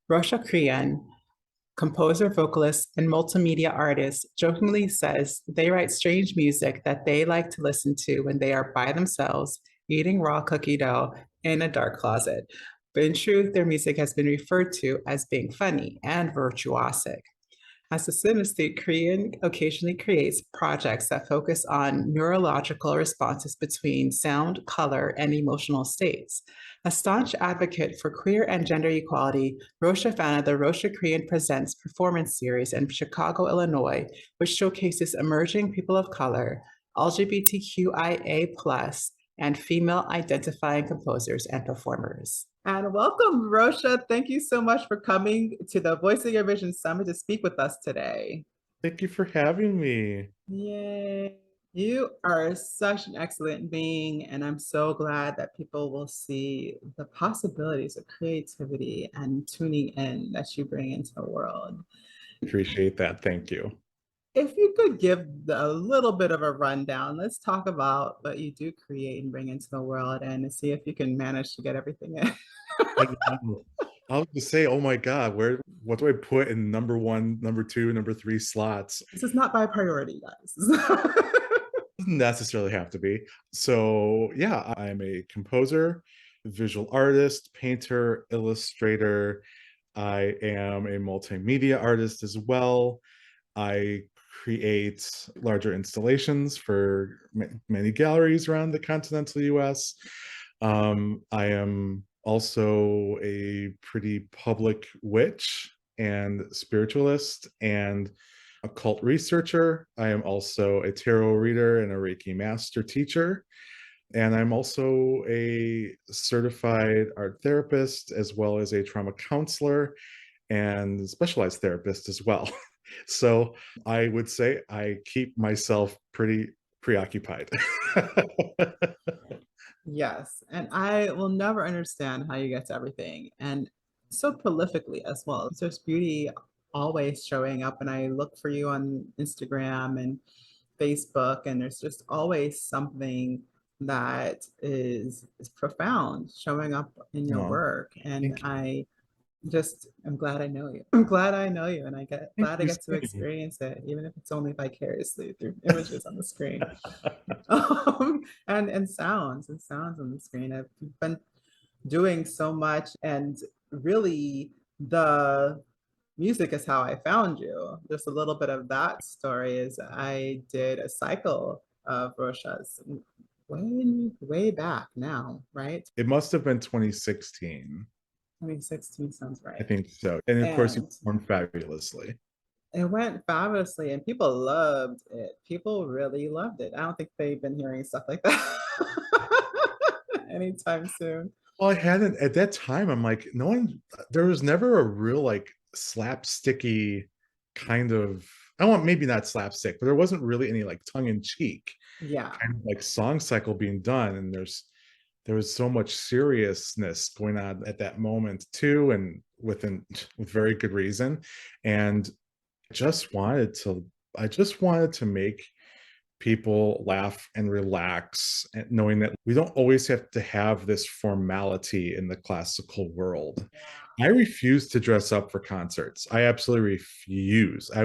Rossa Crean, composer, vocalist, and multimedia artist, jokingly says they write strange music that they like to listen to when they are by themselves, eating raw cookie dough in a dark closet. But in truth, their music has been referred to as being funny and virtuosic. As a synesthete, Crean occasionally creates projects that focus on neurological responses between sound, color, and emotional states. A staunch advocate for queer and gender equality, Rocha founded the Rocha Crean Presents performance series in Chicago, Illinois, which showcases emerging people of color, LGBTQIA, and female identifying composers and performers. And welcome, Rocha. Thank you so much for coming to the Voicing Your Vision Summit to speak with us today. Thank you for having me. Yay. You are such an excellent being, and I'm so glad that people will see the possibilities of creativity and tuning in that you bring into the world. Appreciate that. Thank you. If you could give a little bit of a rundown, let's talk about what you do create and bring into the world and see if you can manage to get everything in. I know. I was just say, oh my God, what do I put in number one, number two, number three slots? This is not by priority, guys. Doesn't necessarily have to be. So yeah, I'm a composer, visual artist, painter, illustrator. I am a multimedia artist as well. I create larger installations for many galleries around the continental US. I am also a pretty public witch and spiritualist and occult researcher. I am also a tarot reader and a Reiki master teacher. And I'm also a certified art therapist, as well as a trauma counselor and specialized therapist as well. So I would say I keep myself pretty preoccupied. Yes, and I will never understand how you get to everything and so prolifically as well. There's beauty always showing up, and I look for you on Instagram and Facebook, and there's just always something that is profound showing up in your Oh, work. And thank you. I'm glad I know you. I'm glad I know you, and Thank glad I you. get to Same. experience it, even if it's only vicariously through images on the screen. And sounds on the screen. I've been doing so much, and really the music is how I found you. Just a little bit of that story is I did a cycle of Roshas way back now, right? It must have been 2016. 2016 sounds I right. think so. And of course, you And performed fabulously. it went fabulously, and people loved it. People really loved it. I don't think they've been hearing stuff like that anytime soon. Well, I hadn't at that time. I'm like, no one, there was never a real like slapsticky kind of, I want maybe not slapstick, but there wasn't really any like tongue in cheek Yeah. kind of like song cycle being done. And there was so much seriousness going on at that moment too, and with very good reason. And just wanted to, I just wanted to make people laugh and relax, and knowing that we don't always have to have this formality in the classical world. I refuse to dress up for concerts. I absolutely refuse. I